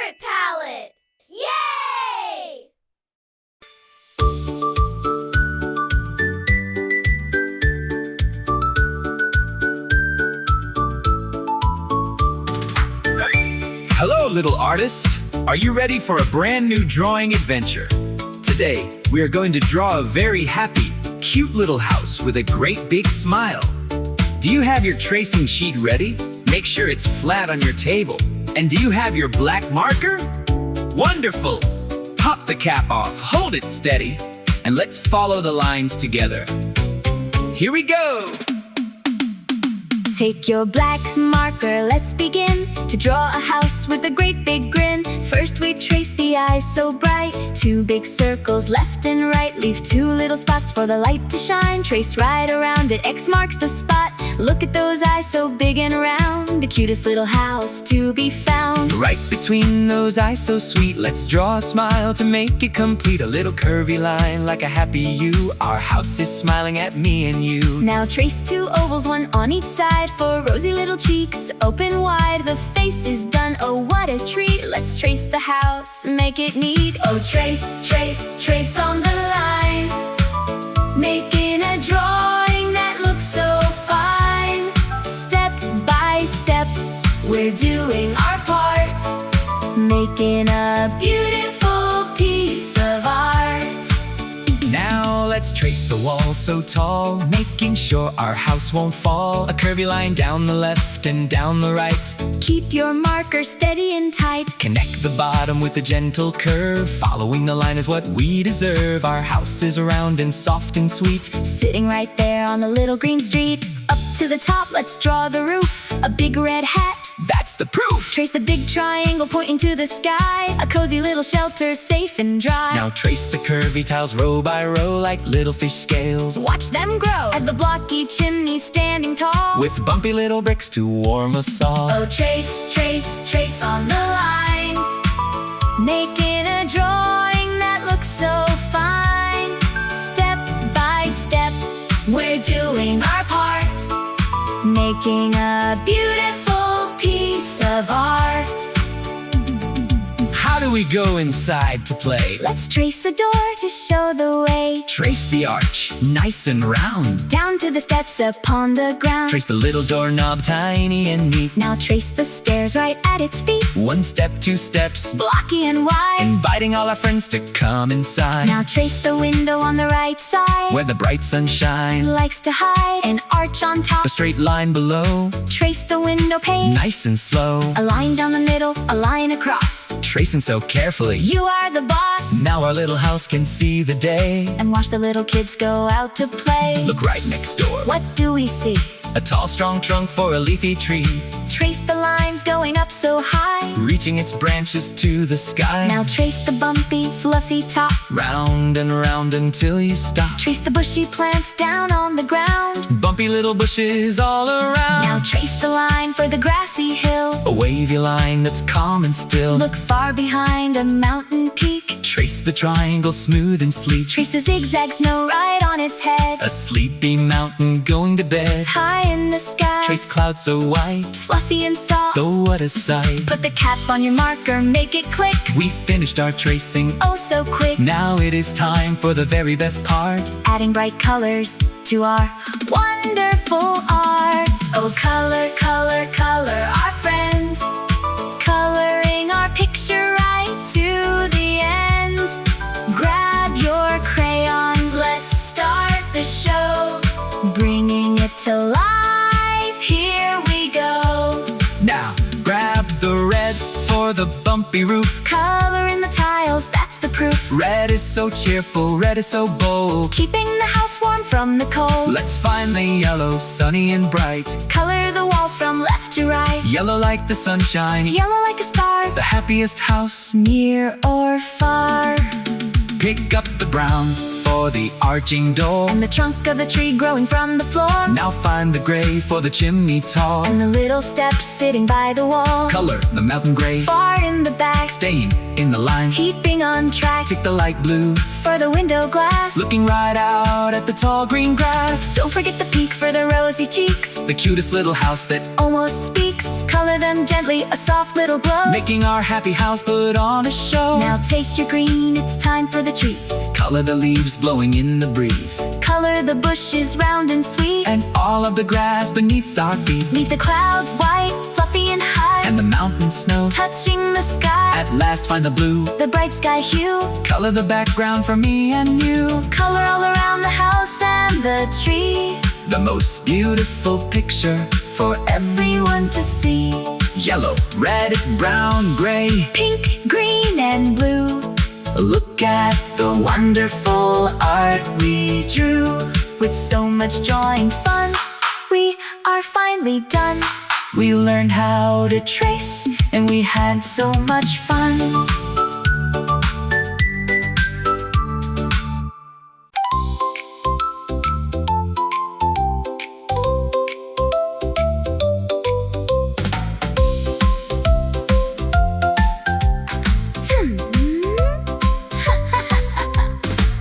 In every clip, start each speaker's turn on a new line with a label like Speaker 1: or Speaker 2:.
Speaker 1: favorite palette! Yay!
Speaker 2: Hello, little artist! Are you ready for a brand new drawing adventure? Today, we are going to draw a very happy, cute little house with a great big smile. Do you have your tracing sheet ready? Make sure it's flat on your table. And do you have your black marker? Wonderful! Pop the cap off, hold it steady, and let's follow the lines together. Here we go!
Speaker 3: Take your black marker, let's begin to draw a house with a great big grin. First we trace the eyes so bright, 2 big circles left and right. Leave 2 little spots for the light to shine. Trace right around it, X marks the spot. Look at those eyes so big and round, the cutest little house to be found.
Speaker 2: Right between those eyes so sweet, let's draw a smile to make it complete. A little curvy line like a happy U. Our house is smiling at me and you.
Speaker 3: Now trace 2 ovals, 1 on each side, for rosy little cheeks, open wide. The face is done, oh what a treat. Let's trace the house, make it neat. Oh trace, trace, trace on the line, making a drawing that looks so fine. Step by step, we're doing our part, making a beautiful piece of art.
Speaker 2: Now let's trace the wall so tall, making sure our house won't fall. A curvy line down the left and down the right.
Speaker 3: Keep your marker steady and tight.
Speaker 2: Connect the bottom with a gentle curve. Following the line is what we deserve. Our house is round and soft and sweet,
Speaker 3: Sitting right there on the little green street. Up to the top, let's draw the roof. A big red hat,
Speaker 2: that's the proof!
Speaker 3: trace the big triangle pointing to the sky. A cozy little shelter, safe and dry.
Speaker 2: Now trace the curvy tiles row by row like little fish scales.
Speaker 3: Watch them grow at the blocky chimney standing tall.
Speaker 2: With bumpy little bricks to warm us all.
Speaker 3: Oh trace, trace, trace on the line, making a drawing that looks so fine. Step by step, we're doing our part, making a beautiful piece of art.
Speaker 2: How do we go inside to play?
Speaker 3: Let's trace a door to show the way.
Speaker 2: Trace the arch, nice and round.
Speaker 3: Down to the steps upon the ground.
Speaker 2: Trace the little doorknob, tiny and neat.
Speaker 3: Now trace the stairs right at its feet.
Speaker 2: 1 step, 2 steps,
Speaker 3: Blocky and wide.
Speaker 2: inviting all our friends to come inside.
Speaker 3: Now trace the window on the right side,
Speaker 2: Where the bright sunshine,
Speaker 3: likes to hide. An arch on top,
Speaker 2: a straight line below.
Speaker 3: trace the window pane.
Speaker 2: Nice and slow,
Speaker 3: A line down the middle, a line across.
Speaker 2: tracing so carefully.
Speaker 3: You are the boss.
Speaker 2: Now our little house can see the day.
Speaker 3: And watch the little kids go out to play.
Speaker 2: Look right next door,
Speaker 3: What do we see?
Speaker 2: a tall strong trunk for a leafy tree,
Speaker 3: Trace the lines going up so high.
Speaker 2: reaching its branches to the sky.
Speaker 3: Now trace the bumpy, fluffy top.
Speaker 2: Round and round until you stop.
Speaker 3: Trace the bushy plants down on the ground.
Speaker 2: Bumpy little bushes all around.
Speaker 3: Now trace the line for the grassy hill.
Speaker 2: A wavy line that's calm and still.
Speaker 3: Look far behind a mountain peak.
Speaker 2: Trace the triangle smooth and sleek.
Speaker 3: Trace the zigzag snow right on its head.
Speaker 2: A sleepy mountain going to bed.
Speaker 3: High in the sky,
Speaker 2: Trace clouds so white,
Speaker 3: fluffy and soft.
Speaker 2: though what a sight.
Speaker 3: Put the cap on your marker, make it click.
Speaker 2: We finished our tracing.
Speaker 3: Oh so quick.
Speaker 2: Now it is time for the very best part.
Speaker 3: Adding bright colors to our wonderful art. Oh color, color, color, our friend, coloring our picture right to the end. Grab your crayons, let's start the show, bringing it to life, here we go.
Speaker 2: Now grab the red for the bumpy roof.
Speaker 3: Color in the tiles, that's the proof.
Speaker 2: Red is so cheerful, red is so bold.
Speaker 3: Keeping the house warm from the cold.
Speaker 2: Let's find the yellow, sunny and bright.
Speaker 3: Color the walls from left to right.
Speaker 2: Yellow like the sunshine,
Speaker 3: Yellow like a star,
Speaker 2: the happiest house.
Speaker 3: near or far.
Speaker 2: Pick up the brown for the arching door.
Speaker 3: And the trunk of the tree growing from the floor.
Speaker 2: Now find the gray for the chimney tall.
Speaker 3: And the little steps sitting by the wall.
Speaker 2: Color the mountain gray,
Speaker 3: Far in the back,
Speaker 2: staying in the line.
Speaker 3: keeping on track.
Speaker 2: Take the light blue,
Speaker 3: For the window glass,
Speaker 2: looking right out at the tall green grass.
Speaker 3: don't forget the peak for the rosy cheeks.
Speaker 2: The cutest little house that
Speaker 3: Almost speaks. Color them gently, a soft little glow,
Speaker 2: making our happy house put on a show.
Speaker 3: Now take your green, it's time for the trees.
Speaker 2: Color the leaves blowing in the breeze,
Speaker 3: Color the bushes round and sweet,
Speaker 2: and all of the grass beneath our feet,
Speaker 3: leave the clouds white, fluffy and high,
Speaker 2: and the mountain snow
Speaker 3: touching the sky.
Speaker 2: At last find the blue,
Speaker 3: The bright sky hue,
Speaker 2: color the background for me and you.
Speaker 3: color all around the house and the tree,
Speaker 2: The most beautiful picture for
Speaker 3: everyone to see.
Speaker 2: yellow, red, brown, gray.
Speaker 3: Pink, green and blue,
Speaker 2: Look at
Speaker 3: the wonderful art we drew. With so much drawing fun, we are finally done.
Speaker 2: we learned how to trace, and we had so much fun.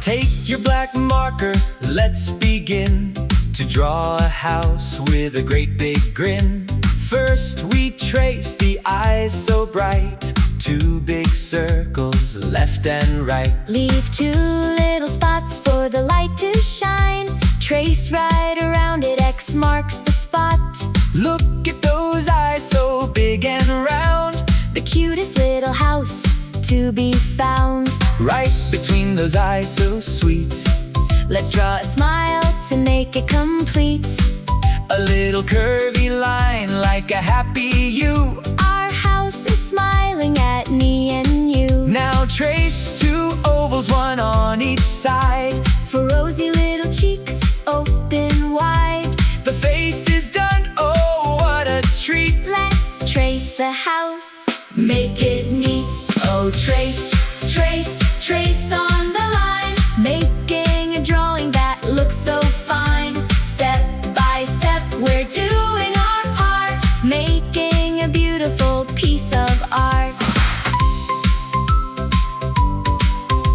Speaker 2: Take your black marker, let's begin to draw a house with a great big grin. First we trace the eyes so bright, 2 big circles left and right.
Speaker 3: Leave 2 little spots for the light to shine. Trace right around it, X marks the spot.
Speaker 2: Look at those eyes so big and round,
Speaker 3: The cutest little house to be found.
Speaker 2: right between those eyes so sweet.
Speaker 3: Let's draw a smile to make it complete.
Speaker 2: A little curvy line like a happy U.
Speaker 3: Our house is smiling at me and you.
Speaker 2: Now trace 2 ovals, 1 on each side.
Speaker 3: For rosy little cheeks, open wide.
Speaker 2: The face is done, oh what a treat.
Speaker 3: Let's trace the house, make it neat. Oh, trace, trace, trace on the line, making a drawing that looks so fine. Step by step, we're doing our part, making a beautiful piece of art.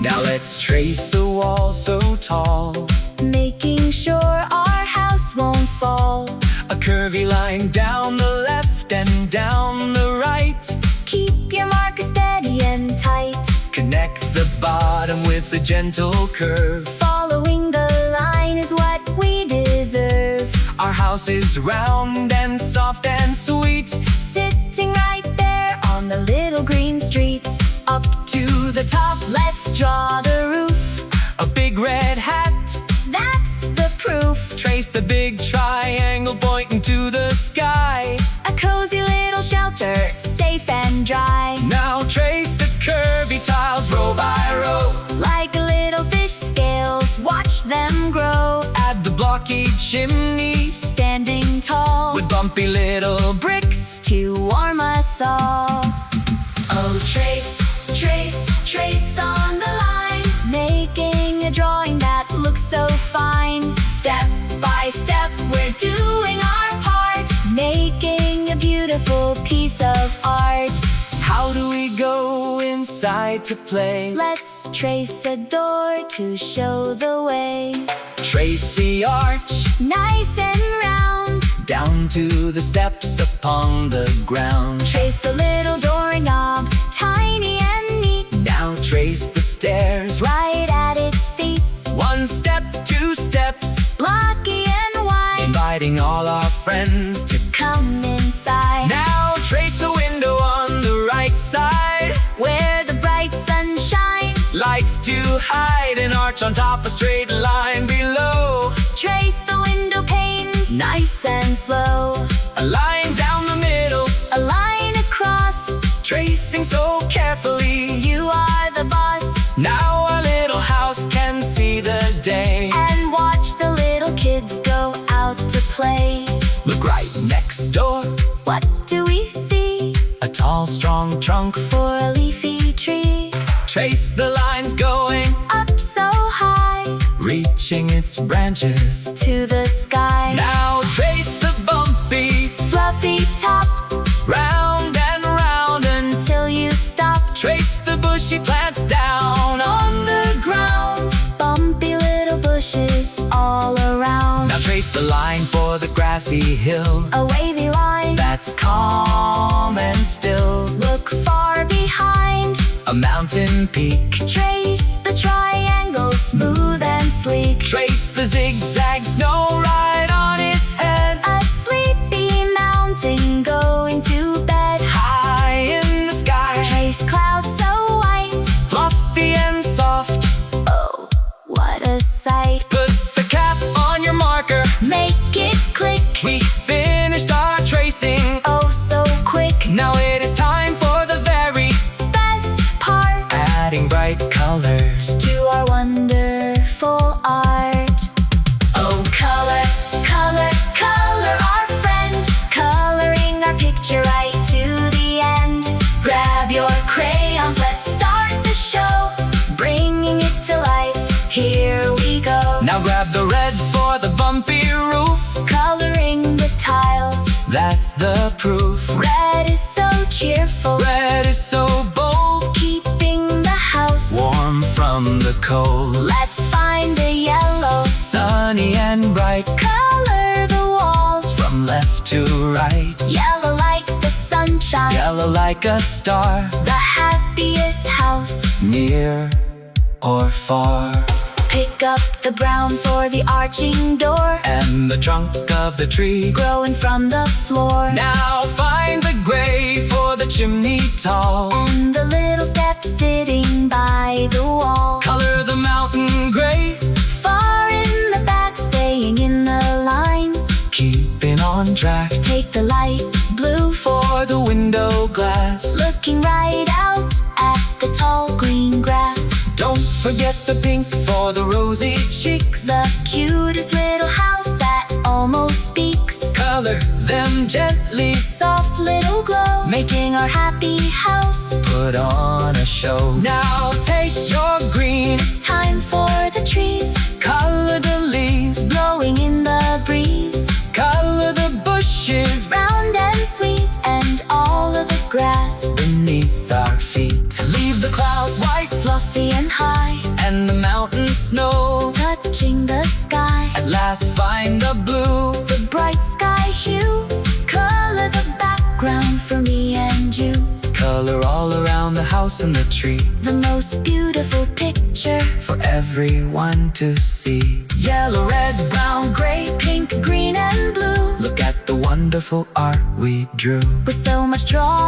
Speaker 2: Now let's trace the wall so tall,
Speaker 3: Making sure our house won't fall.
Speaker 2: a curvy line down the left and down the right.
Speaker 3: Keep your marker steady and tight.
Speaker 2: Connect the bottom with a gentle curve.
Speaker 3: Following the line is what we deserve.
Speaker 2: Our house is round and soft and sweet,
Speaker 3: Sitting right there on the little green street.
Speaker 2: up to the top,
Speaker 3: Let's draw the roof,
Speaker 2: a big red hat.
Speaker 3: that's the proof.
Speaker 2: Trace the big triangle pointing to the sky.
Speaker 3: A cozy little shelter, safe and dry.
Speaker 2: Now trace the curvy tiles row by row.
Speaker 3: Like little fish scales, watch them grow.
Speaker 2: Add the blocky chimney
Speaker 3: Standing tall,
Speaker 2: with bumpy little bricks.
Speaker 3: to warm us all. Oh, trace, trace, trace on the line, making a drawing that looks so fine. Step by step, we're doing our part, making a beautiful piece of art.
Speaker 2: How do we go inside to play?
Speaker 3: Let's trace a door to show the way.
Speaker 2: Trace the arch
Speaker 3: Nice and round,
Speaker 2: down to the steps upon the ground.
Speaker 3: trace the little doorknob, tiny and neat.
Speaker 2: Now trace the stairs,
Speaker 3: Right at its feet,
Speaker 2: 1 step, 2 steps,
Speaker 3: blocky and wide.
Speaker 2: inviting all our friends to
Speaker 3: Come inside,
Speaker 2: now trace the window on the right side.
Speaker 3: where the bright sunshine
Speaker 2: Likes to hide an arch on top, a straight line below.
Speaker 3: trace the window panes, nice and slow.
Speaker 2: A line down the middle,
Speaker 3: A line across,
Speaker 2: tracing so carefully.
Speaker 3: you are the boss.
Speaker 2: Now our little house can see the day.
Speaker 3: And watch the little kids go out to play.
Speaker 2: Look right next door,
Speaker 3: What do we see?
Speaker 2: a tall strong trunk.
Speaker 3: For a leafy tree,
Speaker 2: Trace the lines going,
Speaker 3: up so high,
Speaker 2: reaching its branches.
Speaker 3: to the sky.
Speaker 2: Now trace the bumpy,
Speaker 3: Fluffy top,
Speaker 2: round and round, and
Speaker 3: till you stop.
Speaker 2: trace the bushy plants down on the ground.
Speaker 3: Bumpy little bushes all around.
Speaker 2: Now trace the line for the grassy hill.
Speaker 3: A wavy line,
Speaker 2: That's is calm and still.
Speaker 3: Look far behind,
Speaker 2: A mountain peak.
Speaker 3: trace the triangle smooth and sleek.
Speaker 2: Trace the zigzag snow right on its head.
Speaker 3: A sleepy mountain going to bed.
Speaker 2: High in the sky,
Speaker 3: Trace clouds so white,
Speaker 2: fluffy and soft.
Speaker 3: oh, what a sight.
Speaker 2: Put the cap on your marker.
Speaker 3: Make it click,
Speaker 2: We finished our tracing.
Speaker 3: oh so quick.
Speaker 2: Now it is time for the very
Speaker 3: Best part,
Speaker 2: adding bright colors.
Speaker 3: to our wonderful art. Oh, color, color, color, our friend, coloring our picture right to the end. Grab your crayons, let's start the show, bringing it to life, here we go.
Speaker 2: Now grab the red for the bumpy roof.
Speaker 3: Coloring the tiles,
Speaker 2: That's the proof.
Speaker 3: red is so cheerful,
Speaker 2: Red is so bold,
Speaker 3: keeping the house
Speaker 2: warm from the cold.
Speaker 3: Let's find the yellow,
Speaker 2: Sunny and bright,
Speaker 3: color the walls,
Speaker 2: from left to right.
Speaker 3: yellow like the sunshine,
Speaker 2: Yellow like a star,
Speaker 3: the happiest house.
Speaker 2: near or far.
Speaker 3: Pick up the brown for the arching door,
Speaker 2: And the trunk of the tree.
Speaker 3: growing from the floor.
Speaker 2: Now find the gray for the chimney tall.
Speaker 3: And the little steps sitting by the wall.
Speaker 2: Color the mountain gray,
Speaker 3: Far in the back, staying in the lines.
Speaker 2: keeping on track.
Speaker 3: Take the light blue,
Speaker 2: For the window glass,
Speaker 3: looking right out at the tall green grass.
Speaker 2: don't forget the pink for the rosy cheeks.
Speaker 3: The cutest little house that almost speaks.
Speaker 2: Color them gently,
Speaker 3: Soft little glow, making our happy house.
Speaker 2: put on a show. Now take your green,
Speaker 3: It's time for the trees,
Speaker 2: color the leaves,
Speaker 3: blowing in the breeze.
Speaker 2: color the bushes
Speaker 3: Round and sweet, and all of the grass.
Speaker 2: beneath our feet. Leave the clouds white,
Speaker 3: Fluffy and high,
Speaker 2: and the mountain snow.
Speaker 3: touching the sky.
Speaker 2: At last find the blue,
Speaker 3: The bright sky hue, color the background for me and you.
Speaker 2: color all around the house and the tree,
Speaker 3: The most beautiful picture,
Speaker 2: for everyone to see. Yellow, red, brown, gray,
Speaker 3: pink, green, and blue.
Speaker 2: look at the wonderful art we drew.
Speaker 3: With so much drawing